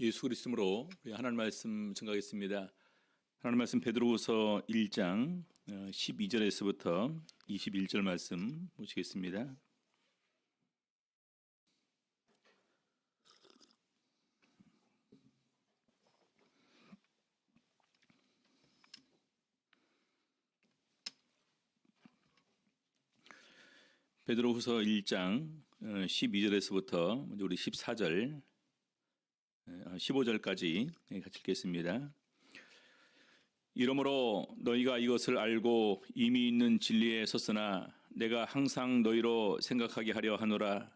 예수 그리스도로 우리 하나님 말씀 증가하겠습니다. 하나님 말씀 베드로후서 1장 12절에서부터 21절 말씀 보시겠습니다. 베드로후서 1장 12절에서부터 먼저 우리 14절 15절까지 같이 읽겠습니다. 이러므로 너희가 이것을 알고 이미 있는 진리에 섰으나 내가 항상 너희로 생각하게 하려 하노라.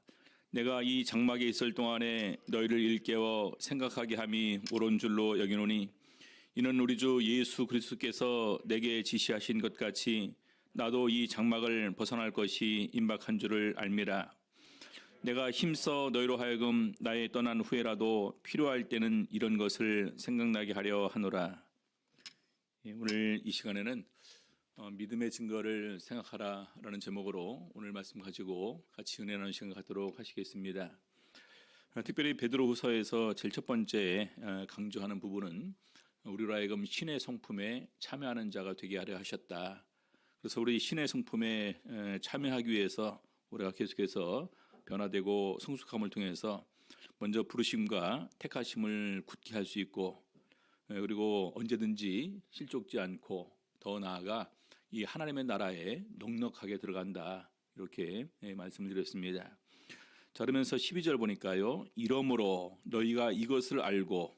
내가 이 장막에 있을 동안에 너희를 일깨워 생각하게 함이 옳은 줄로 여기노니 이는 우리 주 예수 그리스도께서 내게 지시하신 것 같이 나도 이 장막을 벗어날 것이 임박한 줄을 알미라. 내가 힘써 너희로 하여금 나의 떠난 후에라도 필요할 때는 이런 것을 생각나게 하려 하노라. 오늘 이 시간에는 믿음의 증거를 생각하라라는 제목으로 오늘 말씀 가지고 같이 은혜 나누는 시간 갖도록 하시겠습니다. 특별히 베드로후서에서 제일 첫 번째 강조하는 부분은 우리로 하여금 신의 성품에 참여하는 자가 되게 하려 하셨다. 그래서 우리 신의 성품에 참여하기 위해서 우리가 계속해서 변화되고 성숙함을 통해서 먼저 부르심과 택하심을 굳게 할 수 있고, 그리고 언제든지 실족지 않고 더 나아가 이 하나님의 나라에 넉넉하게 들어간다, 이렇게 말씀을 드렸습니다. 자, 그러면서 12절 보니까요, 이러므로 너희가 이것을 알고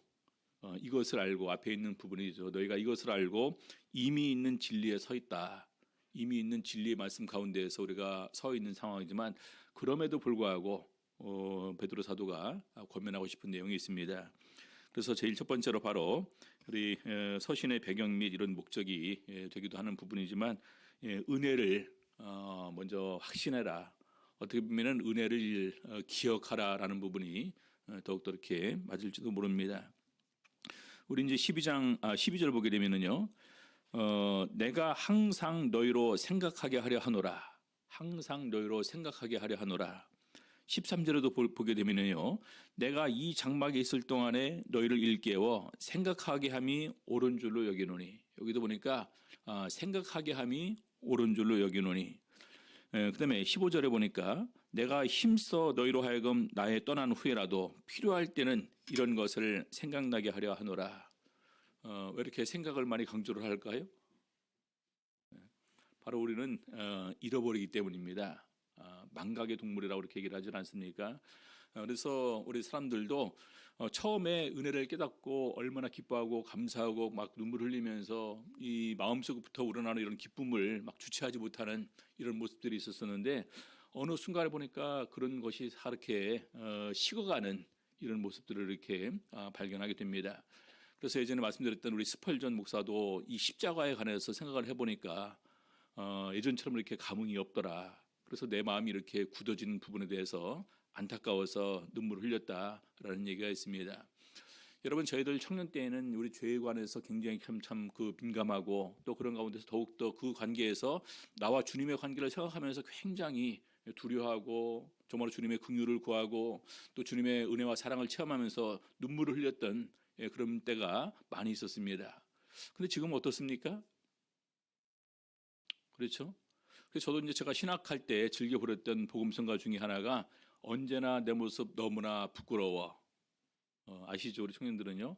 앞에 있는 부분이죠. 너희가 이것을 알고 이미 있는 진리에 서 있다. 이미 있는 진리의 말씀 가운데에서 우리가 서 있는 상황이지만 그럼에도 불구하고 베드로 사도가 권면하고 싶은 내용이 있습니다. 그래서 제일 첫 번째로 바로 우리 서신의 배경 및 이런 목적이 되기도 하는 부분이지만 은혜를 먼저 확신해라. 어떻게 보면 은혜를 기억하라라는 부분이 더욱더 이렇게 맞을지도 모릅니다. 우리 이제 12절 보게 되면은요. 내가 항상 너희로 생각하게 하려 하노라. 항상 너희로 생각하게 하려 하노라. 13절에도 보게 되면요. 내가 이 장막에 있을 동안에 너희를 일깨워 생각하게 함이 옳은 줄로 여기노니. 여기도 보니까 생각하게 함이 옳은 줄로 여기노니. 그 다음에 15절에 보니까 내가 힘써 너희로 하여금 나의 떠난 후에라도 필요할 때는 이런 것을 생각나게 하려 하노라. 왜 이렇게 생각을 많이 강조를 할까요? 바로 우리는 잃어버리기 때문입니다. 망각의 동물이라고 이렇게 얘기를 하지 않습니까? 그래서 우리 사람들도 처음에 은혜를 깨닫고 얼마나 기뻐하고 감사하고 막 눈물 흘리면서 이 마음속부터 우러나는 이런 기쁨을 막 주체하지 못하는 이런 모습들이 있었었는데 어느 순간에 보니까 그런 것이 이렇게 식어가는 이런 모습들을 이렇게 발견하게 됩니다. 그래서 예전에 말씀드렸던 우리 스펄전 목사도 이 십자가에 관해서 생각을 해보니까 예전처럼 이렇게 감흥이 없더라. 그래서 내 마음이 이렇게 굳어지는 부분에 대해서 안타까워서 눈물을 흘렸다라는 얘기가 있습니다. 여러분, 저희들 청년 때에는 우리 죄에 관해서 굉장히 참 그 민감하고 또 그런 가운데서 더욱더 그 관계에서 나와 주님의 관계를 생각하면서 굉장히 두려워하고 정말로 주님의 긍휼을 구하고 또 주님의 은혜와 사랑을 체험하면서 눈물을 흘렸던 그런 때가 많이 있었습니다. 근데 지금 어떻습니까? 그렇죠? 그래서 저도 이제 제가 신학할 때 즐겨 부렸던 복음성가 중에 하나가 언제나 내 모습 너무나 부끄러워. 아시죠? 우리 청년들은요.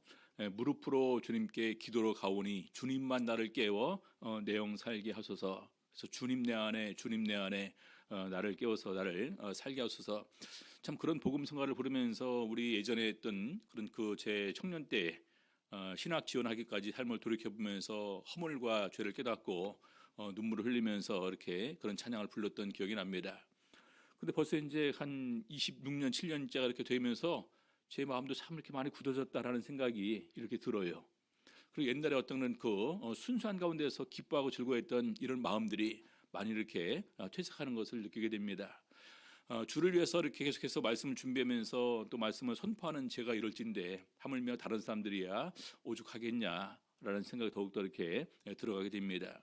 무릎으로 주님께 기도로 가오니 주님만 나를 깨워 내 영 살게 하소서. 그래서 주님 내 안에 나를 깨워서 나를 살게 하소서. 참 그런 복음성가를 부르면서 우리 예전에 했던 그런 그 제 청년 때 신학 지원하기까지 삶을 돌이켜보면서 허물과 죄를 깨닫고 눈물을 흘리면서 이렇게 그런 찬양을 불렀던 기억이 납니다. 근데 벌써 이제 한 26년, 7년째가 이렇게 되면서 제 마음도 참 이렇게 많이 굳어졌다라는 생각이 이렇게 들어요. 그리고 옛날에 어떤 그 순수한 가운데서 기뻐하고 즐거워했던 이런 마음들이 많이 이렇게 퇴색하는 것을 느끼게 됩니다. 주를 위해서 이렇게 계속해서 말씀을 준비하면서 또 말씀을 선포하는 제가 이럴진데 하물며 다른 사람들이야 오죽하겠냐라는 생각이 더욱더 이렇게 들어가게 됩니다.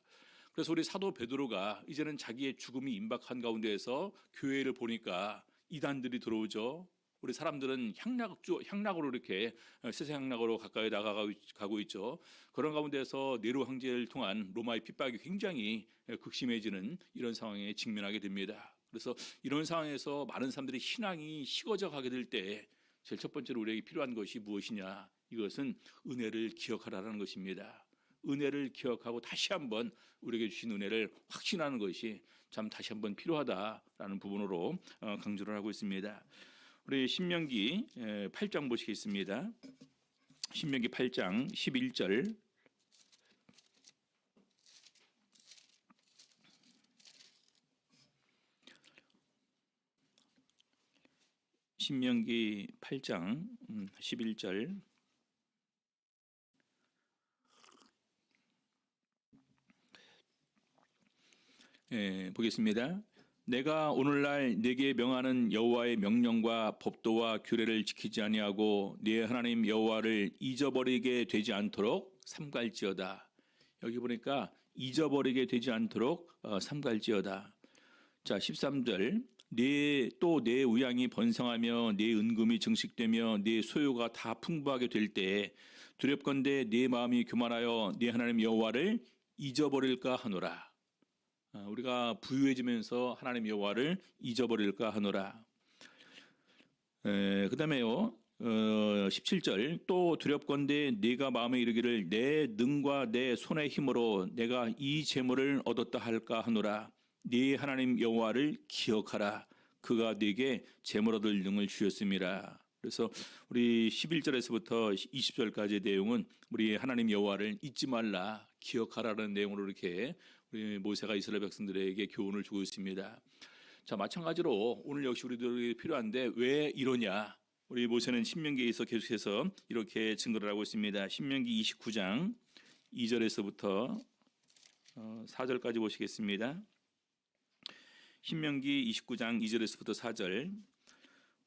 그래서 우리 사도 베드로가 이제는 자기의 죽음이 임박한 가운데에서 교회를 보니까 이단들이 들어오죠. 우리 사람들은 향락으로 이렇게 세상 향락으로 가까이 나가고 있죠. 그런 가운데서 네로 황제를 통한 로마의 핍박이 굉장히 극심해지는 이런 상황에 직면하게 됩니다. 그래서 이런 상황에서 많은 사람들이 신앙이 식어져 가게 될 때 제일 첫 번째로 우리에게 필요한 것이 무엇이냐? 이것은 은혜를 기억하라는 것입니다. 은혜를 기억하고 다시 한번 우리에게 주신 은혜를 확신하는 것이 참 다시 한번 필요하다라는 부분으로 강조를 하고 있습니다. 우리 신명기 8장 보시겠습니다. 신명기 8장 11절. 신명기 8장 11절. 보겠습니다. 내가 오늘날 네게 명하는 여호와의 명령과 법도와 규례를 지키지 아니하고 네 하나님 여호와를 잊어버리게 되지 않도록 삼갈지어다. 여기 보니까 잊어버리게 되지 않도록 삼갈지어다. 자, 13절. 내 우양이 번성하며 네 은금이 증식되며 네 소유가 다 풍부하게 될 때 두렵건대 네 마음이 교만하여 네 하나님 여호와를 잊어버릴까 하노라. 우리가 부유해지면서 하나님 여호와를 잊어버릴까 하노라. 그 다음에요. 17절. 또 두렵건대 네가 마음에 이르기를 내 능과 내 손의 힘으로 내가 이 재물을 얻었다 할까 하노라. 네 하나님 여호와를 기억하라. 그가 네게 재물 얻을 능을 주셨음이라. 그래서 우리 11절에서부터 20절까지의 내용은 우리 하나님 여호와를 잊지 말라, 기억하라는 내용으로 이렇게 우리 모세가 이스라엘 백성들에게 교훈을 주고 있습니다. 자, 마찬가지로 오늘 역시 우리들에게 필요한데 왜 이러냐? 우리 모세는 신명기에서 계속해서 이렇게 증거를 하고 있습니다. 신명기 29장 2절에서부터 4절까지 보시겠습니다. 신명기 29장 2절에서부터 4절.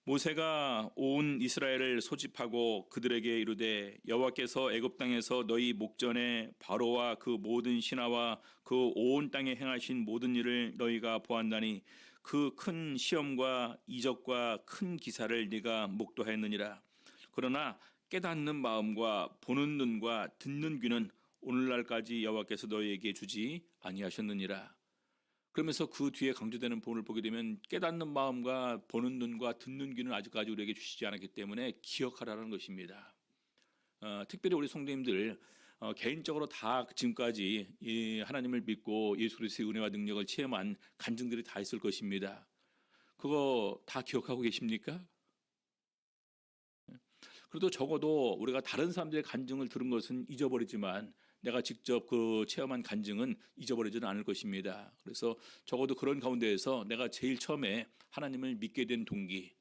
모세가 온 이스라엘을 소집하고 그들에게 이르되 여호와께서 애굽 땅에서 너희 목전에 바로와 그 모든 신하와 그 온 땅에 행하신 모든 일을 너희가 보았나니 그 큰 시험과 이적과 큰 기사를 네가 목도하였느니라. 그러나 깨닫는 마음과 보는 눈과 듣는 귀는 오늘날까지 여호와께서 너희에게 주지 아니하셨느니라. 그러면서 그 뒤에 강조되는 부분을 보게 되면 깨닫는 마음과 보는 눈과 듣는 귀는 아직까지 우리에게 주시지 않았기 때문에 기억하라는 것입니다. 특별히 우리 성도님들 개인적으로 다 지금까지 이 하나님을 믿고 예수 그리스도의 은혜와 능력을 체험한 간증들이 다 있을 것입니다. 그거 다 기억하고 계십니까? 그래도 적어도 우리가 다른 사람들의 간증을 들은 것은 잊어버리지만 내가 직접 그 체험한 간증은 잊어버리지는 않을 것입니다. 그래서 적어도 그런 가운데에서 내가 제일 처음에 하나님을 믿게 된 동기,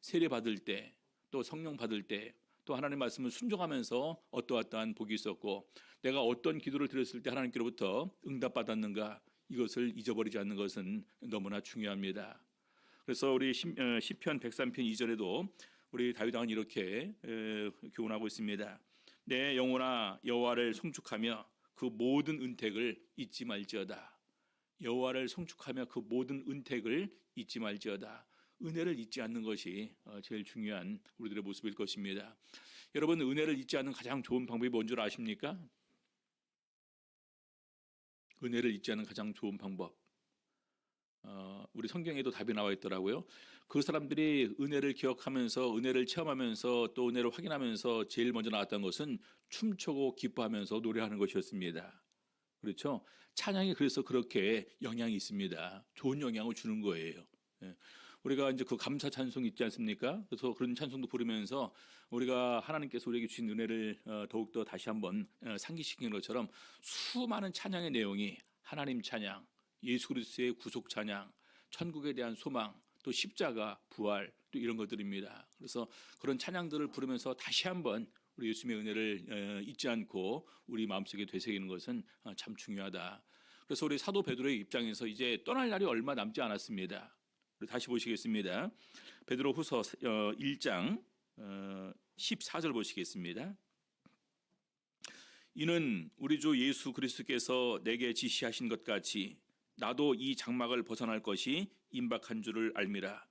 세례 받을 때, 또 성령 받을 때, 또 하나님 말씀을 순종하면서 어떠한 복이 있었고 내가 어떤 기도를 드렸을 때 하나님께로부터 응답받았는가, 이것을 잊어버리지 않는 것은 너무나 중요합니다. 그래서 우리 시편 103편 2절에도 우리 다윗 왕은 이렇게 교훈하고 있습니다. 내 영혼아 여호와를 송축하며 그 모든 은택을 잊지 말지어다. 여호와를 송축하며 그 모든 은택을 잊지 말지어다. 은혜를 잊지 않는 것이 제일 중요한 우리들의 모습일 것입니다. 여러분, 은혜를 잊지 않는 가장 좋은 방법이 뭔 줄 아십니까? 은혜를 잊지 않는 가장 좋은 방법, 우리 성경에도 답이 나와 있더라고요. 그 사람들이 은혜를 기억하면서 은혜를 체험하면서 또 은혜를 확인하면서 제일 먼저 나왔던 것은 춤추고 기뻐하면서 노래하는 것이었습니다. 그렇죠? 찬양이 그래서 그렇게 영향이 있습니다. 좋은 영향을 주는 거예요. 우리가 이제 그 감사 찬송 있지 않습니까? 그래서 그런 찬송도 부르면서 우리가 하나님께서 우리에게 주신 은혜를 더욱더 다시 한번 상기시키는 것처럼 수많은 찬양의 내용이 하나님 찬양, 예수 그리스도의 구속 찬양, 천국에 대한 소망, 또 십자가, 부활, 또 이런 것들입니다. 그래서 그런 찬양들을 부르면서 다시 한번 우리 예수님의 은혜를 잊지 않고 우리 마음속에 되새기는 것은 참 중요하다. 그래서 우리 사도 베드로의 입장에서 이제 떠날 날이 얼마 남지 않았습니다. 다시 보시겠습니다. 베드로 후서 1장 14절 보시겠습니다. 이는 우리 주 예수 그리스도께서 내게 지시하신 것 같이 나도 이 장막을 벗어날 것이 임박한 줄을 알미라.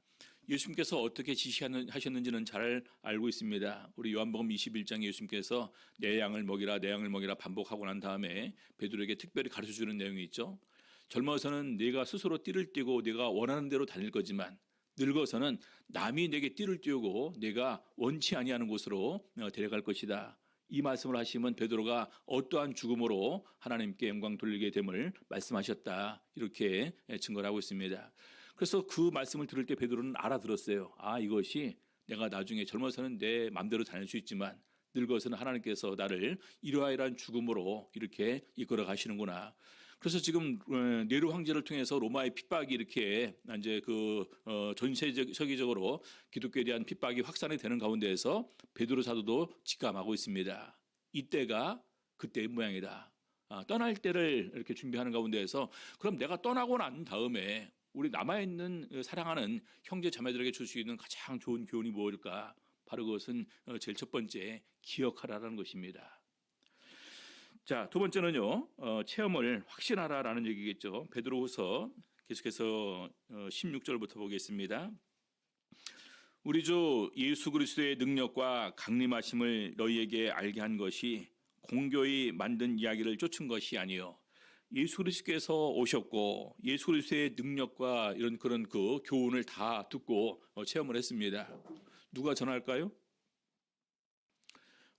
예수님께서 어떻게 지시하셨는지는 잘 알고 있습니다. 우리 요한복음 21장에 예수님께서 내 양을 먹이라 내 양을 먹이라 반복하고 난 다음에 베드로에게 특별히 가르쳐주는 내용이 있죠. 젊어서는 네가 스스로 띠를 띠고 네가 원하는 대로 다닐 거지만 늙어서는 남이 내게 띠를 띠우고 내가 원치 아니하는 곳으로 데려갈 것이다. 이 말씀을 하시면 베드로가 어떠한 죽음으로 하나님께 영광 돌리게 됨을 말씀하셨다. 이렇게 증거를 하고 있습니다. 그래서 그 말씀을 들을 때 베드로는 알아들었어요. 이것이 내가 나중에 젊어서는 내 마음대로 다닐 수 있지만 늙어서는 하나님께서 나를 이러이러한 죽음으로 이렇게 이끌어 가시는구나. 그래서 지금 네로 황제를 통해서 로마의 핍박이 이렇게 이제 전 세계적으로 기독교에 대한 핍박이 확산이 되는 가운데에서 베드로 사도도 직감하고 있습니다. 이때가 그때의 모양이다. 떠날 때를 이렇게 준비하는 가운데에서 그럼 내가 떠나고 난 다음에 우리 남아있는 사랑하는 형제 자매들에게 줄 수 있는 가장 좋은 교훈이 무엇일까? 바로 그것은 제일 첫 번째 기억하라라는 것입니다. 자, 두 번째는요, 체험을 확신하라라는 얘기겠죠. 베드로후서 계속해서 16절부터 보겠습니다. 우리 주 예수 그리스도의 능력과 강림하심을 너희에게 알게 한 것이 공교히 만든 이야기를 쫓은 것이 아니요 예수 그리스도께서 오셨고 예수 그리스도의 능력과 이런 그런 그 교훈을 다 듣고 체험을 했습니다. 누가 전할까요?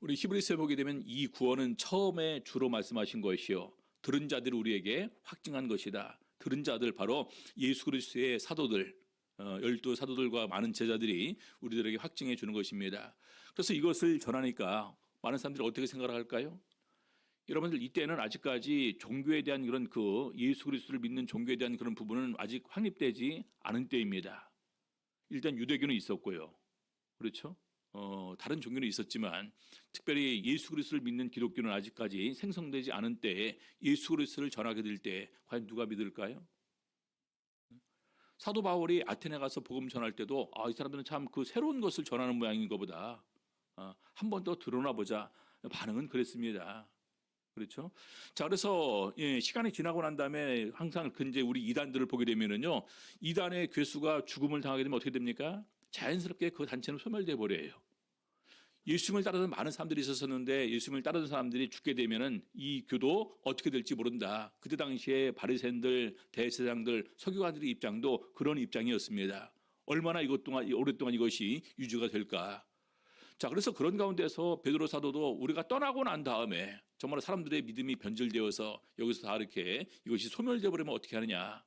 우리 히브리서에 보게 되면 이 구원은 처음에 주로 말씀하신 것이요 들은 자들이 우리에게 확증한 것이다. 들은 자들 바로 예수 그리스도의 사도들 12사도들과 많은 제자들이 우리들에게 확증해 주는 것입니다. 그래서 이것을 전하니까 많은 사람들이 어떻게 생각을 할까요? 여러분들 이때는 아직까지 종교에 대한 그런 예수 그리스도를 믿는 종교에 대한 그런 부분은 아직 확립되지 않은 때입니다. 일단 유대교는 있었고요. 그렇죠? 다른 종교는 있었지만 특별히 예수 그리스도를 믿는 기독교는 아직까지 생성되지 않은 때에 예수 그리스도를 전하게 될 때 과연 누가 믿을까요? 사도 바울이 아테네 가서 복음 전할 때도 이 사람들은 참 그 새로운 것을 전하는 모양인 것보다 한 번 더 드러나 보자 반응은 그랬습니다. 그렇죠? 자, 그래서 시간이 지나고 난 다음에 항상 이제 우리 이단들을 보게 되면은요, 이단의 괴수가 죽음을 당하게 되면 어떻게 됩니까? 자연스럽게 그 단체는 소멸돼 버려요. 예수님을 따르는 많은 사람들이 있었는데 예수님을 따르는 사람들이 죽게 되면은 이 교도 어떻게 될지 모른다. 그때 당시에 바리새인들, 대제사장들, 서기관들의 입장도 그런 입장이었습니다. 얼마나 오랫동안 이것이 유지가 될까? 자, 그래서 그런 가운데서 베드로 사도도 우리가 떠나고 난 다음에 정말 사람들의 믿음이 변질되어서 여기서 다 이렇게 이것이 소멸돼 버리면 어떻게 하느냐?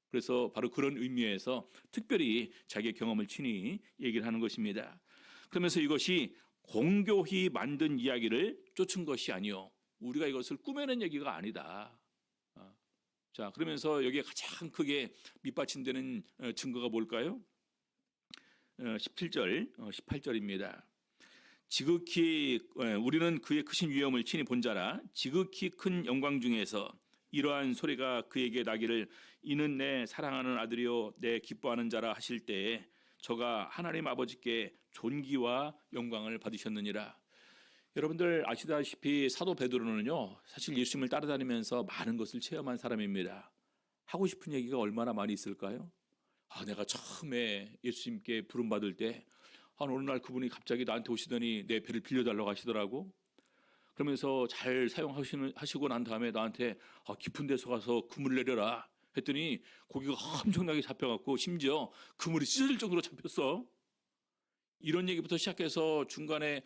그래서 바로 그런 의미에서 특별히 자기의 경험을 친히 얘기를 하는 것입니다. 그러면서 이것이 공교히 만든 이야기를 쫓은 것이 아니요 우리가 이것을 꾸며낸 얘기가 아니다. 자, 그러면서 여기에 가장 크게 밑받침되는 증거가 뭘까요? 17절, 18절입니다. 지극히 우리는 그의 크신 위엄을 친히 본 자라 지극히 큰 영광 중에서 이러한 소리가 그에게 나기를 이는 내 사랑하는 아들이요 내 기뻐하는 자라 하실 때에 저가 하나님 아버지께 존귀와 영광을 받으셨느니라. 여러분들 아시다시피 사도 베드로는요 사실 예수님을 따라다니면서 많은 것을 체험한 사람입니다. 하고 싶은 얘기가 얼마나 많이 있을까요? 내가 처음에 예수님께 부름받을 때 어느 날 그분이 갑자기 나한테 오시더니 내 배를 빌려달라고 하시더라고. 그러면서 잘 사용하시고 난 다음에 나한테 깊은 데서 가서 그물 내려라 했더니 고기가 엄청나게 잡혀갖고 심지어 그물이 찢어질 정도로 잡혔어. 이런 얘기부터 시작해서 중간에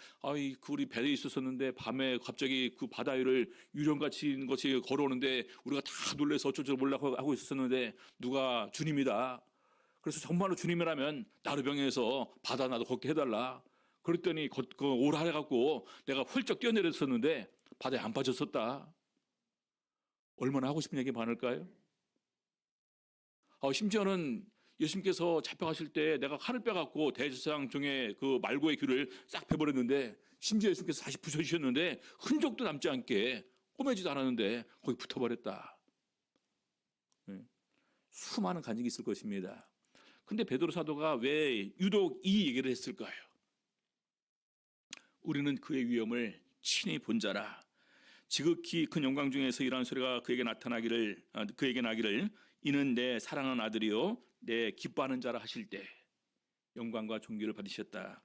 우리 배에 있었었는데 밤에 갑자기 그 바다 위를 유령같이 것이 걸어오는데 우리가 다 놀라서 어쩔 줄 몰라 하고 있었는데 누가 주님이다. 그래서 정말로 주님이라면 나르병에서 바다 나도 걷게 해달라. 그랬더니 오라 해갖고 내가 훌쩍 뛰어내렸었는데 바다에 안 빠졌었다. 얼마나 하고 싶은 얘기 많을까요? 심지어는 예수님께서 잡혀가실 때 내가 칼을 빼갖고 대제사장 중에 그 말고의 귀를 싹 베버렸는데 심지어 예수님께서 다시 부셔주셨는데 흔적도 남지 않게 꼬매지도 않았는데 거기 붙어버렸다. 수많은 간증이 있을 것입니다. 근데 베드로 사도가 왜 유독 이 얘기를 했을까요? 우리는 그의 위엄을 친히 본 자라 지극히 큰 영광 중에서 이러한 소리가 그에게 나기를 이는 내 사랑하는 아들이요 내 기뻐하는 자라 하실 때 영광과 존귀를 받으셨다.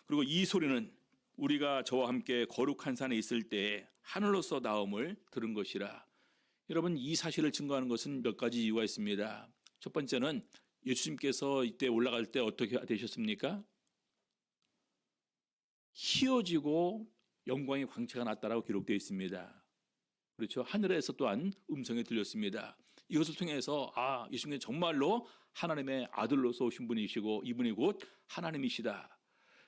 그리고 이 소리는 우리가 저와 함께 거룩한 산에 있을 때 하늘로서 나옴을 들은 것이라. 여러분, 이 사실을 증거하는 것은 몇 가지 이유가 있습니다. 첫 번째는 예수님께서 이때 올라갈 때 어떻게 되셨습니까? 희어지고 영광의 광채가 났다라고 기록되어 있습니다. 그렇죠? 하늘에서 또한 음성이 들렸습니다. 이것을 통해서 예수님은 정말로 하나님의 아들로서 오신 분이시고 이분이 곧 하나님이시다.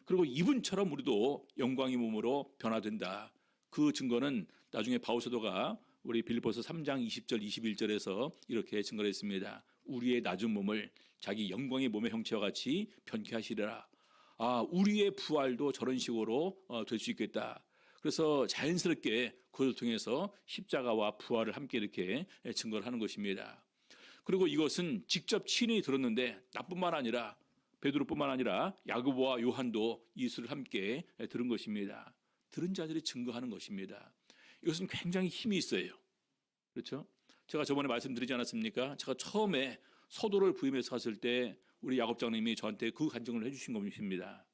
그리고 이분처럼 우리도 영광의 몸으로 변화된다. 그 증거는 나중에 바울 사도가 우리 빌립보서 3장 20절 21절에서 이렇게 증거를 했습니다. 우리의 낮은 몸을 자기 영광의 몸의 형체와 같이 변케 하시리라. 우리의 부활도 저런 식으로 될 수 있겠다. 그래서 자연스럽게 그것을 통해서 십자가와 부활을 함께 이렇게 증거를 하는 것입니다. 그리고 이것은 직접 친히 들었는데 나뿐만 아니라 베드로뿐만 아니라 야고보와 요한도 이수를 함께 들은 것입니다. 들은 자들이 증거하는 것입니다. 이것은 굉장히 힘이 있어요. 그렇죠? 제가 저번에 말씀드리지 않았습니까? 제가 처음에 서도를 부임해서 갔을 때 우리 야곱장님이 저한테 그 간증을 해주신 것입니다.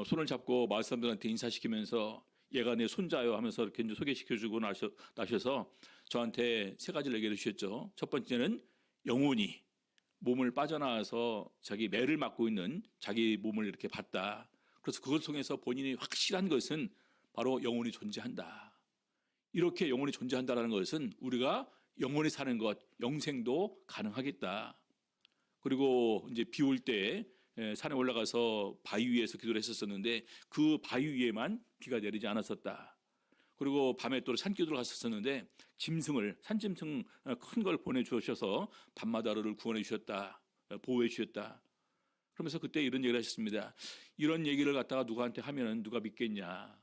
손을 잡고 마을 사람들한테 인사시키면서 얘가 내 손자요 하면서 이렇게 이제 소개시켜주고 나셔서 저한테 세 가지를 얘기해 주셨죠. 첫 번째는 영혼이 몸을 빠져나와서 자기 매를 맡고 있는 자기 몸을 이렇게 봤다. 그래서 그것을 통해서 본인이 확실한 것은 바로 영혼이 존재한다. 이렇게 영혼이 존재한다는 것은 우리가 영혼이 사는 것, 영생도 가능하겠다. 그리고 이제 비 올 때 산에 올라가서 바위 위에서 기도를 했었는데 그 바위 위에만 비가 내리지 않았었다. 그리고 밤에 또 산기도를 갔었는데 산짐승 큰 걸 보내주셔서 밤마다를 구원해 주셨다. 보호해 주셨다. 그러면서 그때 이런 얘기를 하셨습니다. 이런 얘기를 갖다가 누구한테 하면 누가 믿겠냐.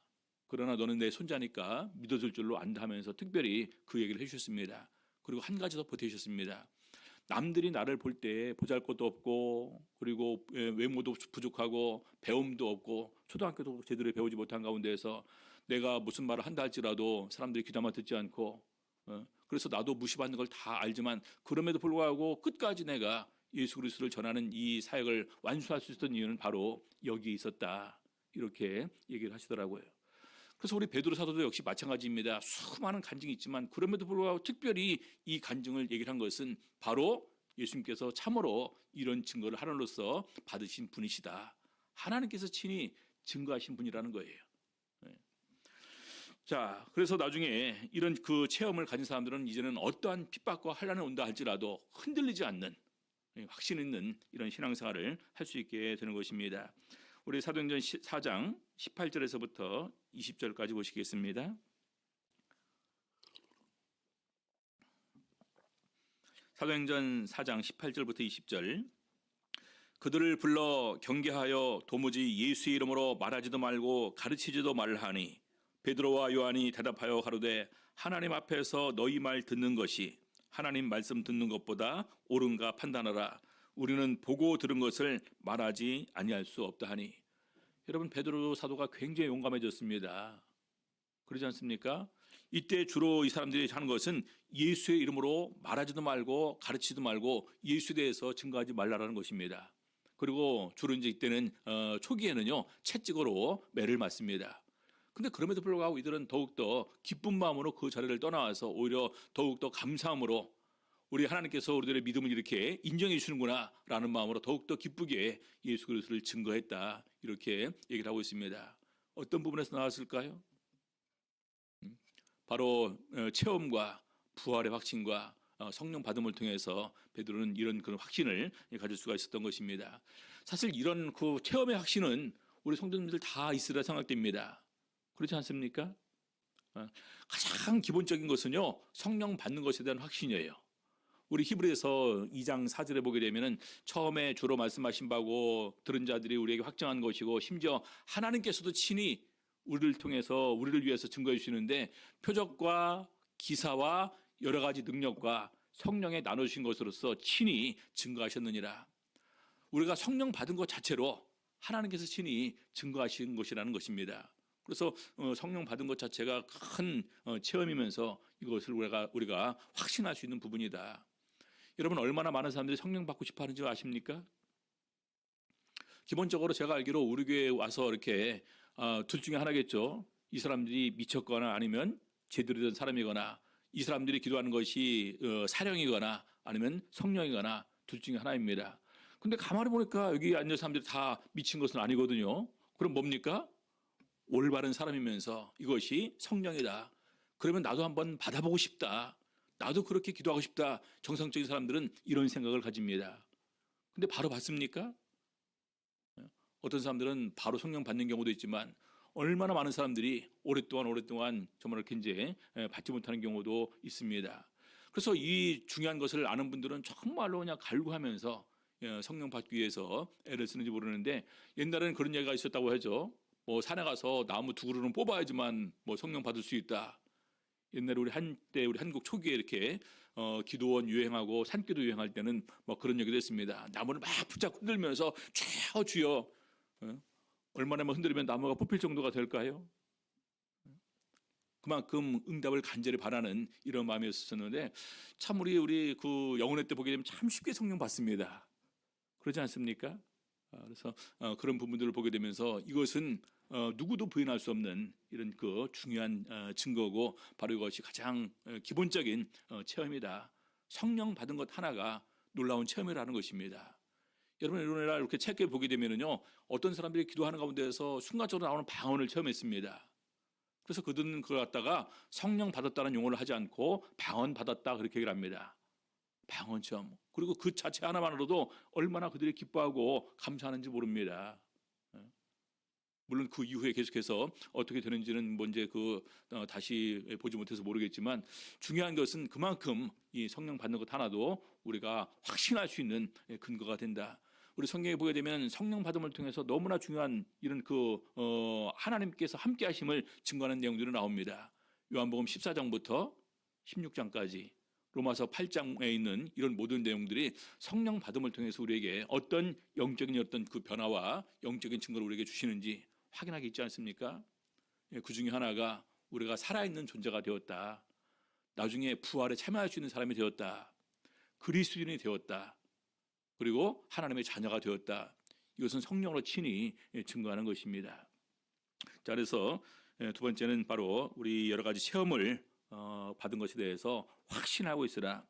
그러나 너는 내 손자니까 믿어줄 줄로 안다 하면서 특별히 그 얘기를 해주셨습니다. 그리고 한 가지 더 보태주셨습니다. 남들이 나를 볼 때 보잘것도 없고 그리고 외모도 부족하고 배움도 없고 초등학교도 제대로 배우지 못한 가운데에서 내가 무슨 말을 한다 할지라도 사람들이 귀담아 듣지 않고 그래서 나도 무시받는 걸 다 알지만 그럼에도 불구하고 끝까지 내가 예수 그리스도를 전하는 이 사역을 완수할 수 있었던 이유는 바로 여기에 있었다. 이렇게 얘기를 하시더라고요. 그래서 우리 베드로 사도도 역시 마찬가지입니다. 수많은 간증이 있지만 그럼에도 불구하고 특별히 이 간증을 얘기를 한 것은 바로 예수님께서 참으로 이런 증거를 하나님으로서 받으신 분이시다. 하나님께서 친히 증거하신 분이라는 거예요. 자, 그래서 나중에 이런 그 체험을 가진 사람들은 이제는 어떠한 핍박과 환난이 온다 할지라도 흔들리지 않는 확신 있는 이런 신앙생활을 할 수 있게 되는 것입니다. 우리 사도행전 4장 18절에서부터 20절까지 보시겠습니다. 사도행전 4장 18절부터 20절. 그들을 불러 경계하여 도무지 예수의 이름으로 말하지도 말고 가르치지도 말하니 베드로와 요한이 대답하여 가로되 하나님 앞에서 너희 말 듣는 것이 하나님 말씀 듣는 것보다 옳은가 판단하라. 우리는 보고 들은 것을 말하지 아니할 수 없다 하니. 여러분, 베드로 사도가 굉장히 용감해졌습니다. 그러지 않습니까? 이때 주로 이 사람들이 하는 것은 예수의 이름으로 말하지도 말고 가르치지도 말고 예수에 대해서 증거하지 말라라는 것입니다. 그리고 주로 이제 이때는 초기에는요 채찍으로 매를 맞습니다. 근데 그럼에도 불구하고 이들은 더욱더 기쁜 마음으로 그 자리를 떠나와서 오히려 더욱더 감사함으로 우리 하나님께서 우리들의 믿음을 이렇게 인정해 주시는구나 라는 마음으로 더욱더 기쁘게 예수 그리스도를 증거했다. 이렇게 얘기를 하고 있습니다. 어떤 부분에서 나왔을까요? 바로 체험과 부활의 확신과 성령 받음을 통해서 베드로는 이런 그런 확신을 가질 수가 있었던 것입니다. 사실 이런 그 체험의 확신은 우리 성도님들 다 있으리라 생각됩니다. 그렇지 않습니까? 가장 기본적인 것은요 성령 받는 것에 대한 확신이에요. 우리 히브리서 2장 4절에 보게 되면은 처음에 주로 말씀하신 바고 들은 자들이 우리에게 확정한 것이고 심지어 하나님께서도 친히 우리를 통해서 우리를 위해서 증거해 주시는데 표적과 기사와 여러 가지 능력과 성령에 나눠주신 것으로서 친히 증거하셨느니라. 우리가 성령 받은 것 자체로 하나님께서 친히 증거하신 것이라는 것입니다. 그래서 성령 받은 것 자체가 큰 체험이면서 이것을 우리가 확신할 수 있는 부분이다. 여러분 얼마나 많은 사람들이 성령 받고 싶어 하는지 아십니까? 기본적으로 제가 알기로 우리 교회에 와서 이렇게 둘 중에 하나겠죠. 이 사람들이 미쳤거나 아니면 제대로 된 사람이거나 이 사람들이 기도하는 것이 사령이거나 아니면 성령이거나 둘 중에 하나입니다. 근데 가만히 보니까 여기 앉은 사람들이 다 미친 것은 아니거든요. 그럼 뭡니까? 올바른 사람이면서 이것이 성령이다. 그러면 나도 한번 받아보고 싶다. 나도 그렇게 기도하고 싶다. 정상적인 사람들은 이런 생각을 가집니다. 근데 바로 받습니까? 어떤 사람들은 바로 성령 받는 경우도 있지만 얼마나 많은 사람들이 오랫동안 정말 이렇게 이제 받지 못하는 경우도 있습니다. 그래서 이 중요한 것을 아는 분들은 정말로 그냥 갈구하면서 성령 받기 위해서 애를 쓰는지 모르는데 옛날에는 그런 얘기가 있었다고 하죠. 뭐 산에 가서 나무 두 그루는 뽑아야지만 뭐 성령 받을 수 있다. 옛날에 우리 한국 초기에 이렇게 기도원 유행하고 산기도 유행할 때는 뭐 그런 얘기도 했습니다. 나무를 막 붙잡고 흔들면서 주여 얼마나만 흔들면 나무가 뽑힐 정도가 될까요? 그만큼 응답을 간절히 바라는 이런 마음이었었는데 참 우리 그 영혼의 때 보게 되면 참 쉽게 성령 받습니다. 그러지 않습니까? 그래서 그런 부분들을 보게 되면서 이것은 누구도 부인할 수 없는 이런 그 중요한 증거고 바로 이것이 가장 기본적인 체험이다. 성령 받은 것 하나가 놀라운 체험이라는 것입니다. 여러분 이렇게 책에 보게 되면은요 어떤 사람들이 기도하는 가운데에서 순간적으로 나오는 방언을 체험했습니다. 그래서 그들은 그걸 갖다가 성령 받았다는 용어를 하지 않고 방언 받았다 그렇게 얘기를 합니다. 방언 체험. 그리고 그 자체 하나만으로도 얼마나 그들이 기뻐하고 감사하는지 모릅니다. 물론 그 이후에 계속해서 어떻게 되는지는 뭔지 다시 보지 못해서 모르겠지만 중요한 것은 그만큼 이 성령 받는 것 하나도 우리가 확신할 수 있는 근거가 된다. 우리 성경에 보게 되면 성령 받음을 통해서 너무나 중요한 이런 하나님께서 함께 하심을 증거하는 내용들이 나옵니다. 요한복음 14장부터 16장까지 로마서 8장에 있는 이런 모든 내용들이 성령 받음을 통해서 우리에게 어떤 영적인 어떤 그 변화와 영적인 증거를 우리에게 주시는지 확인하게 있지 않습니까? 그 중에 하나가 우리가 살아있는 존재가 되었다. 나중에 부활에 참여할 수 있는 사람이 되었다. 그리스도인이 되었다. 그리고 하나님의 자녀가 되었다. 이것은 성령으로 친히 증거하는 것입니다. 자, 그래서 두 번째는 바로 우리 여러 가지 체험을 받은 것에 대해서 확신하고 있으라.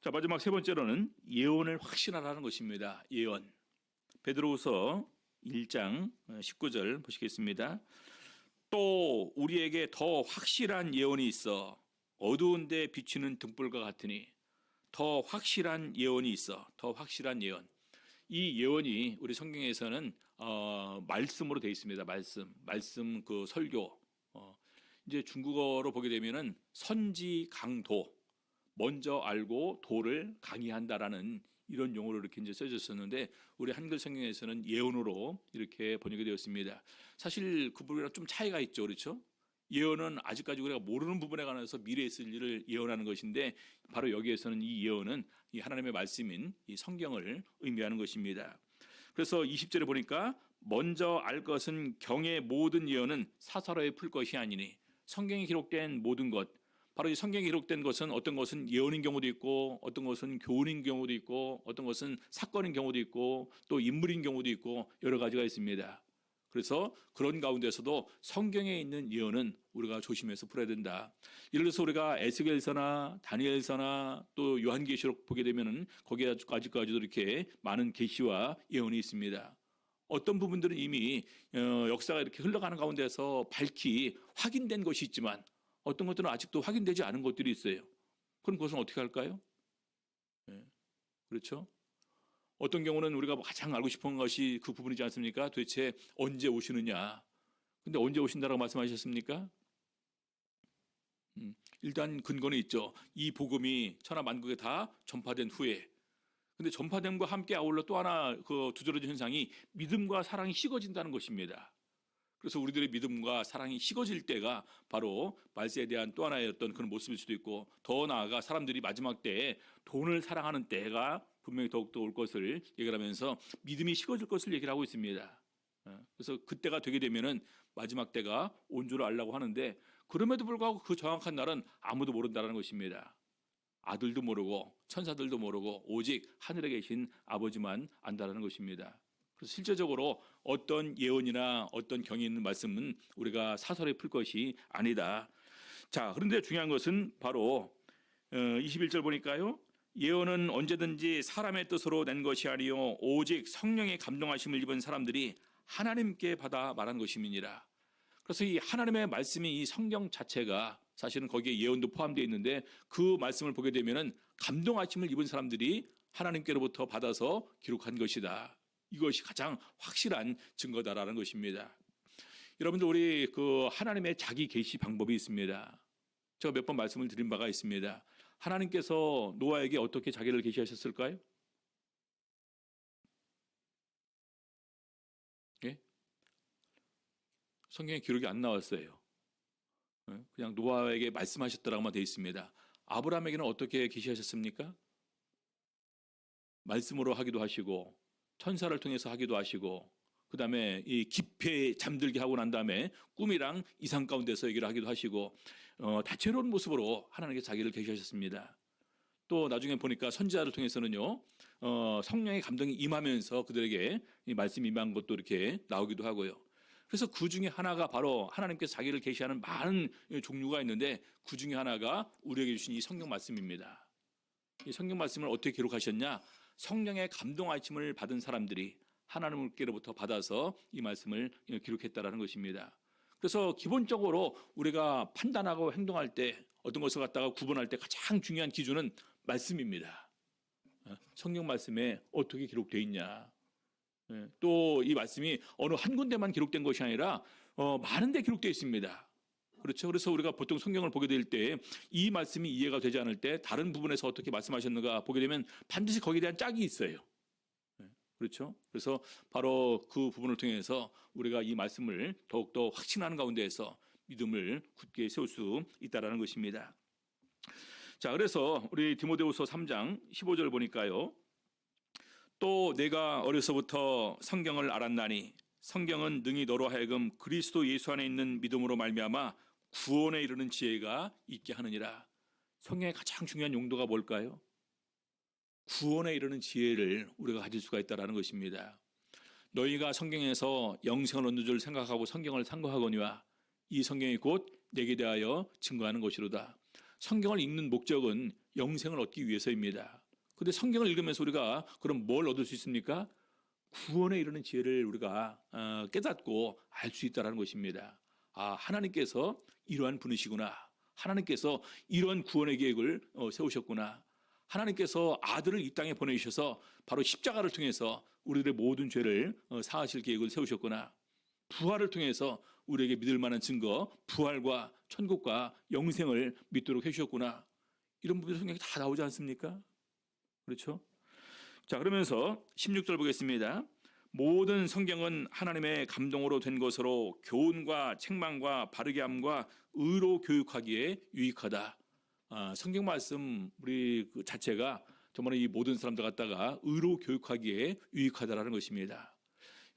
자, 마지막 세 번째로는 예언을 확신하라는 것입니다. 예언. 베드로후서 1장 19절 보시겠습니다. 또 우리에게 더 확실한 예언이 있어 어두운 데 비추는 등불과 같으니 더 확실한 예언이 있어. 더 확실한 예언. 이 예언이 우리 성경에서는 말씀으로 되어 있습니다. 말씀 그 설교. 이제 중국어로 보게 되면은 선지 강도, 먼저 알고 도를 강의한다라는 이런 용어로 이렇게 이제 써졌었는데 우리 한글 성경에서는 예언으로 이렇게 번역이 되었습니다. 사실 그 부분이랑 좀 차이가 있죠, 그렇죠? 예언은 아직까지 우리가 모르는 부분에 관해서 미래에 있을 일을 예언하는 것인데 바로 여기에서는 이 예언은 이 하나님의 말씀인 이 성경을 의미하는 것입니다. 그래서 20절에 보니까 먼저 알 것은 경의 모든 예언은 사사로이 풀 것이 아니니 성경에 기록된 모든 것 바로 이 성경에 기록된 것은 어떤 것은 예언인 경우도 있고 어떤 것은 교훈인 경우도 있고 어떤 것은 사건인 경우도 있고 또 인물인 경우도 있고 여러 가지가 있습니다. 그래서 그런 가운데서도 성경에 있는 예언은 우리가 조심해서 풀어야 된다. 예를 들어서 우리가 에스겔서나 다니엘서나 또 요한계시록 보게 되면은 거기에 아직까지도 이렇게 많은 계시와 예언이 있습니다. 어떤 부분들은 이미 역사가 이렇게 흘러가는 가운데서 밝히 확인된 것이 있지만 어떤 것들은 아직도 확인되지 않은 것들이 있어요. 그럼 그것은 어떻게 할까요? 그렇죠? 어떤 경우는 우리가 가장 알고 싶은 것이 그 부분이지 않습니까? 도대체 언제 오시느냐? 근데 언제 오신다라고 말씀하셨습니까? 일단 근거는 있죠. 이 복음이 천하 만국에 다 전파된 후에. 근데 전파됨과 함께 아울러 또 하나 그 두드러진 현상이 믿음과 사랑이 식어진다는 것입니다. 그래서 우리들의 믿음과 사랑이 식어질 때가 바로 말세에 대한 또 하나의 어떤 그런 모습일 수도 있고 더 나아가 사람들이 마지막 때에 돈을 사랑하는 때가 분명히 더욱더 올 것을 얘기를 하면서 믿음이 식어질 것을 얘기를 하고 있습니다. 그래서 그때가 되게 되면은 마지막 때가 온 줄 알라고 하는데 그럼에도 불구하고 그 정확한 날은 아무도 모른다는 것입니다. 아들도 모르고 천사들도 모르고 오직 하늘에 계신 아버지만 안다라는 것입니다. 그래서 실제적으로 어떤 예언이나 어떤 경이 있는 말씀은 우리가 사설에 풀 것이 아니다. 자, 그런데 중요한 것은 바로 21절 보니까요. 예언은 언제든지 사람의 뜻으로 낸 것이 아니요 오직 성령의 감동하심을 입은 사람들이 하나님께 받아 말한 것임이니라. 그래서 이 하나님의 말씀이 이 성경 자체가 사실은 거기에 예언도 포함되어 있는데 그 말씀을 보게 되면은 감동하심을 입은 사람들이 하나님께로부터 받아서 기록한 것이다. 이것이 가장 확실한 증거다라는 것입니다. 여러분들 우리 그 하나님의 자기 계시 방법이 있습니다. 제가 몇 번 말씀을 드린 바가 있습니다. 하나님께서 노아에게 어떻게 자기를 계시하셨을까요? 예? 성경에 기록이 안 나왔어요. 그냥 노아에게 말씀하셨다라고만 되어 있습니다. 아브라함에게는 어떻게 계시하셨습니까? 말씀으로 하기도 하시고 천사를 통해서 하기도 하시고 그 다음에 이 깊이 잠들게 하고 난 다음에 꿈이랑 이상 가운데서 얘기를 하기도 하시고 다채로운 모습으로 하나님께 자기를 계시하셨습니다. 또 나중에 보니까 선지자를 통해서는요 성령의 감동이 임하면서 그들에게 이 말씀이 임한 것도 이렇게 나오기도 하고요. 그래서 그 중에 하나가 바로 하나님께서 자기를 계시하는 많은 종류가 있는데 그 중에 하나가 우리에게 주신 이 성경 말씀입니다. 이 성경 말씀을 어떻게 기록하셨냐? 성령의 감동하심을 받은 사람들이 하나님께로부터 받아서 이 말씀을 기록했다라는 것입니다. 그래서 기본적으로 우리가 판단하고 행동할 때 어떤 것을 갖다가 구분할 때 가장 중요한 기준은 말씀입니다. 성경 말씀에 어떻게 기록되어 있냐. 또 이 말씀이 어느 한 군데만 기록된 것이 아니라 많은 데 기록되어 있습니다. 그렇죠. 그래서 우리가 보통 성경을 보게 될 때 이 말씀이 이해가 되지 않을 때 다른 부분에서 어떻게 말씀하셨는가 보게 되면 반드시 거기에 대한 짝이 있어요. 그렇죠. 그래서 바로 그 부분을 통해서 우리가 이 말씀을 더욱더 확신하는 가운데에서 믿음을 굳게 세울 수 있다는 것입니다. 자, 그래서 우리 디모데후서 3장 15절 보니까요. 또 내가 어려서부터 성경을 알았나니 성경은 능히 너로 하여금 그리스도 예수 안에 있는 믿음으로 말미암아 구원에 이르는 지혜가 있게 하느니라. 성경의 가장 중요한 용도가 뭘까요? 구원에 이르는 지혜를 우리가 가질 수가 있다는 것입니다. 너희가 성경에서 영생을 얻는 줄 생각하고 성경을 상고하거니와 이 성경이 곧 내게 대하여 증거하는 것이로다. 성경을 읽는 목적은 영생을 얻기 위해서입니다. 그런데 성경을 읽으면서 우리가 그럼 뭘 얻을 수 있습니까? 구원에 이르는 지혜를 우리가 깨닫고 알 수 있다는 것입니다. 아, 하나님께서 이러한 분이시구나. 하나님께서 이런 구원의 계획을 세우셨구나. 하나님께서 아들을 이 땅에 보내주셔서 바로 십자가를 통해서 우리들의 모든 죄를 사하실 계획을 세우셨구나. 부활을 통해서 우리에게 믿을 만한 증거, 부활과 천국과 영생을 믿도록 해주셨구나. 이런 부분이 성경에 다 나오지 않습니까? 그렇죠? 자, 그러면서 16절 보겠습니다. 모든 성경은 하나님의 감동으로 된 것으로 교훈과 책망과 바르게 함과 의로 교육하기에 유익하다. 성경 말씀 우리 그 자체가 정말 이 모든 사람들 갖다가 의로 교육하기에 유익하다라는 것입니다.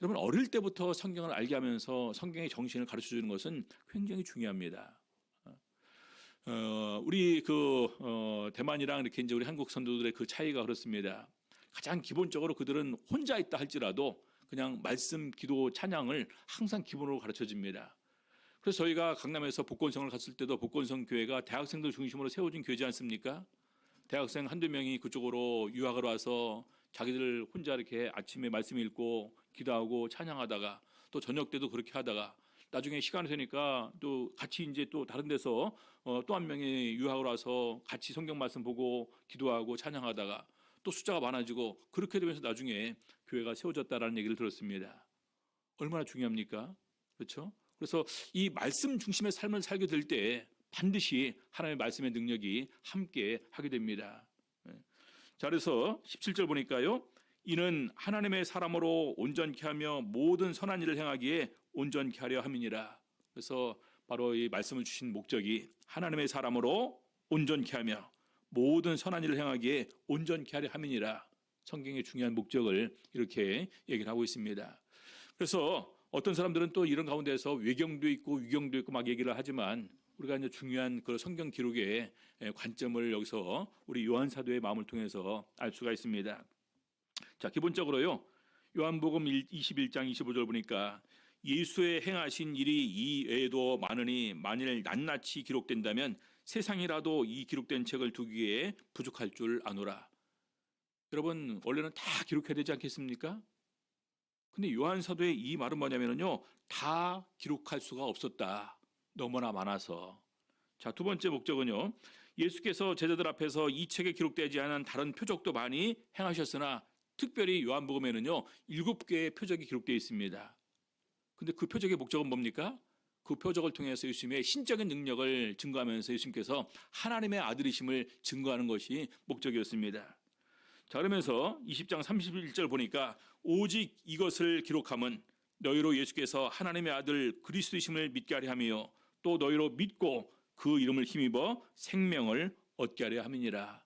여러분 어릴 때부터 성경을 알게 하면서 성경의 정신을 가르쳐 주는 것은 굉장히 중요합니다. 우리 대만이랑 이렇게 이제 우리 한국 선도들의 그 차이가 그렇습니다. 가장 기본적으로 그들은 혼자 있다 할지라도 그냥 말씀, 기도, 찬양을 항상 기본으로 가르쳐 줍니다. 그래서 저희가 강남에서 복권성을 갔을 때도 복권성 교회가 대학생들 중심으로 세워진 교회지 않습니까? 대학생 한두 명이 그쪽으로 유학을 와서 자기들 혼자 이렇게 아침에 말씀 읽고 기도하고 찬양하다가 또 저녁 때도 그렇게 하다가 나중에 시간이 되니까 또 같이 이제 또 다른 데서 또 한 명이 유학을 와서 같이 성경 말씀 보고 기도하고 찬양하다가 또 숫자가 많아지고 그렇게 되면서 나중에 교회가 세워졌다라는 얘기를 들었습니다. 얼마나 중요합니까? 그렇죠? 그래서 이 말씀 중심의 삶을 살게 될 때 반드시 하나님의 말씀의 능력이 함께 하게 됩니다. 자, 그래서 17절 보니까요. 이는 하나님의 사람으로 온전케 하며 모든 선한 일을 행하기에 온전케 하려 함이니라. 그래서 바로 이 말씀을 주신 목적이 하나님의 사람으로 온전케 하며 모든 선한 일을 행하기에 온전케 하려 함이니라. 성경의 중요한 목적을 이렇게 얘기를 하고 있습니다. 그래서 어떤 사람들은 또 이런 가운데서 외경도 있고 위경도 있고 막 얘기를 하지만 우리가 이제 중요한 그 성경 기록의 관점을 여기서 우리 요한 사도의 마음을 통해서 알 수가 있습니다. 자, 기본적으로요. 요한복음 21장 25절 보니까 예수의 행하신 일이 이 외에도 많으니 만일 낱낱이 기록된다면 세상이라도 이 기록된 책을 두기에 부족할 줄 아노라. 여러분, 원래는 다 기록해야 되지 않겠습니까? 근데 요한 사도의 이 말은 뭐냐면요, 다 기록할 수가 없었다. 너무나 많아서. 자, 두 번째 목적은요, 예수께서 제자들 앞에서 이 책에 기록되지 않은 다른 표적도 많이 행하셨으나 특별히 요한복음에는요 7개의 표적이 기록되어 있습니다. 근데 그 표적의 목적은 뭡니까? 그 표적을 통해서 예수님의 신적인 능력을 증거하면서 예수님께서 하나님의 아들이심을 증거하는 것이 목적이었습니다. 자, 그러면서 20장 31절 보니까 오직 이것을 기록함은 너희로 예수께서 하나님의 아들 그리스도이심을 믿게 하려 함이요 또 너희로 믿고 그 이름을 힘입어 생명을 얻게 하려 함이니라.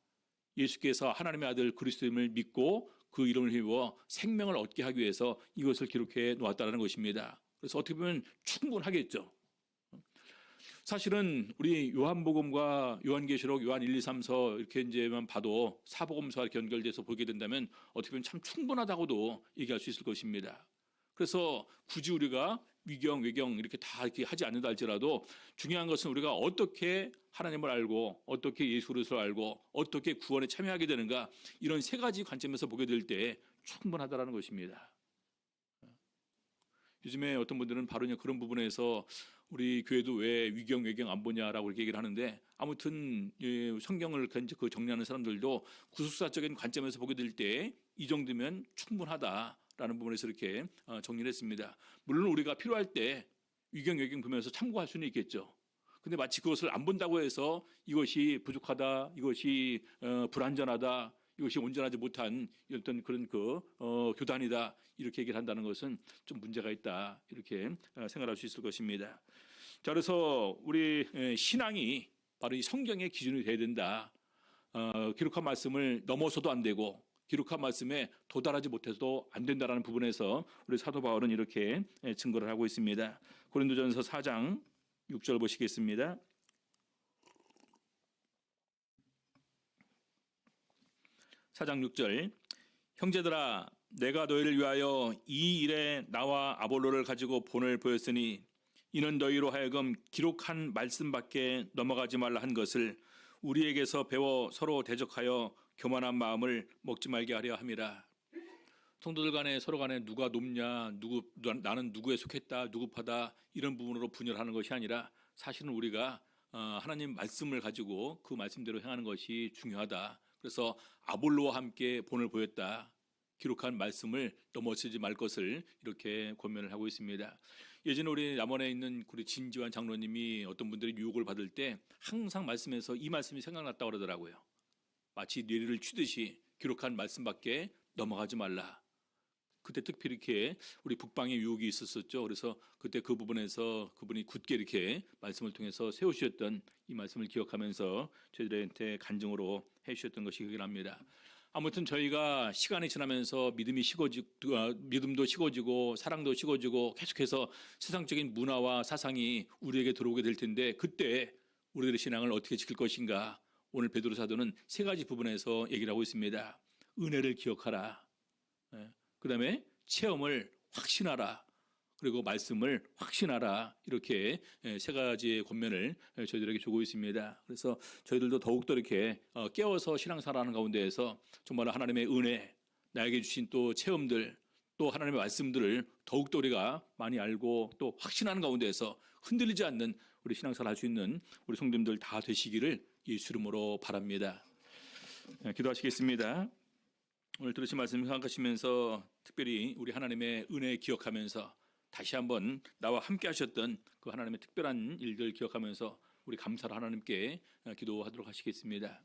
예수께서 하나님의 아들 그리스도임을 믿고 그 이름을 힘입어 생명을 얻게 하기 위해서 이것을 기록해 놓았다는 것입니다. 그래서 어떻게 보면 충분하겠죠. 사실은 우리 요한복음과 요한계시록, 요한 1, 2, 3서 이렇게 이제만 봐도 사복음서와 이렇게 연결돼서 보게 된다면 어떻게 보면 참 충분하다고도 얘기할 수 있을 것입니다. 그래서 굳이 우리가 위경, 외경 이렇게 다 이렇게 하지 않는다 할지라도 중요한 것은 우리가 어떻게 하나님을 알고 어떻게 예수 그리스도를 알고 어떻게 구원에 참여하게 되는가 이런 세 가지 관점에서 보게 될 때 충분하다라는 것입니다. 요즘에 어떤 분들은 바로 그런 부분에서 우리 교회도 왜 위경, 외경 안 보냐라고 이렇게 얘기를 하는데 아무튼 성경을 그 정리하는 사람들도 구속사적인 관점에서 보게 될 때 이 정도면 충분하다라는 부분에서 이렇게 정리를 했습니다. 물론 우리가 필요할 때 위경, 외경 보면서 참고할 수는 있겠죠. 근데 마치 그것을 안 본다고 해서 이것이 부족하다, 이것이 불완전하다, 이것이 온전하지 못한 어떤 그런 교단이다 이렇게 얘기를 한다는 것은 좀 문제가 있다 이렇게 생각할 수 있을 것입니다. 자, 그래서 우리 신앙이 바로 이 성경의 기준이 돼야 된다. 기록한 말씀을 넘어서도 안 되고 기록한 말씀에 도달하지 못해서도 안 된다라는 부분에서 우리 사도 바울은 이렇게 증거를 하고 있습니다. 고린도전서 4장 6절 보시겠습니다. 4장 6절 형제들아 내가 너희를 위하여 이 일에 나와 아볼로를 가지고 본을 보였으니 이는 너희로 하여금 기록한 말씀밖에 넘어가지 말라 한 것을 우리에게서 배워 서로 대적하여 교만한 마음을 먹지 말게 하려 함이라. 성도들 간에 서로 간에 누가 높냐, 나는 누구에 속했다, 누구파다 이런 부분으로 분열하는 것이 아니라 사실은 우리가 하나님 말씀을 가지고 그 말씀대로 행하는 것이 중요하다. 그래서 아볼로와 함께 본을 보였다. 기록한 말씀을 넘어서지 말 것을 이렇게 권면을 하고 있습니다. 예전에 우리 남원에 있는 우리 진지환 장로님이 어떤 분들이 유혹을 받을 때 항상 말씀에서 이 말씀이 생각났다고 그러더라고요. 마치 뇌리를 치듯이 기록한 말씀밖에 넘어가지 말라. 그때 특별히 이렇게 우리 북방에 유혹이 있었었죠. 그래서 그때 그 부분에서 그분이 굳게 이렇게 말씀을 통해서 세우셨던 이 말씀을 기억하면서 저희들한테 간증으로 해주셨던 것이 기억이 납니다. 아무튼 저희가 시간이 지나면서 믿음도 식어지고 사랑도 식어지고 계속해서 세상적인 문화와 사상이 우리에게 들어오게 될 텐데 그때 우리들의 신앙을 어떻게 지킬 것인가. 오늘 베드로 사도는 세 가지 부분에서 얘기를 하고 있습니다. 은혜를 기억하라. 그 다음에 체험을 확신하라. 그리고 말씀을 확신하라. 이렇게 세 가지의 권면을 저희들에게 주고 있습니다. 그래서 저희들도 더욱더 이렇게 깨워서 신앙생활하는 가운데에서 정말 하나님의 은혜, 나에게 주신 또 체험들, 또 하나님의 말씀들을 더욱더 우리가 많이 알고 또 확신하는 가운데에서 흔들리지 않는 우리 신앙생활 할 수 있는 우리 성도님들 다 되시기를 예수 이름으로 바랍니다. 기도하시겠습니다. 오늘 들으신 말씀 생각하시면서 특별히 우리 하나님의 은혜 기억하면서 다시 한번 나와 함께 하셨던 그 하나님의 특별한 일들 기억하면서 우리 감사를 하나님께 기도하도록 하시겠습니다.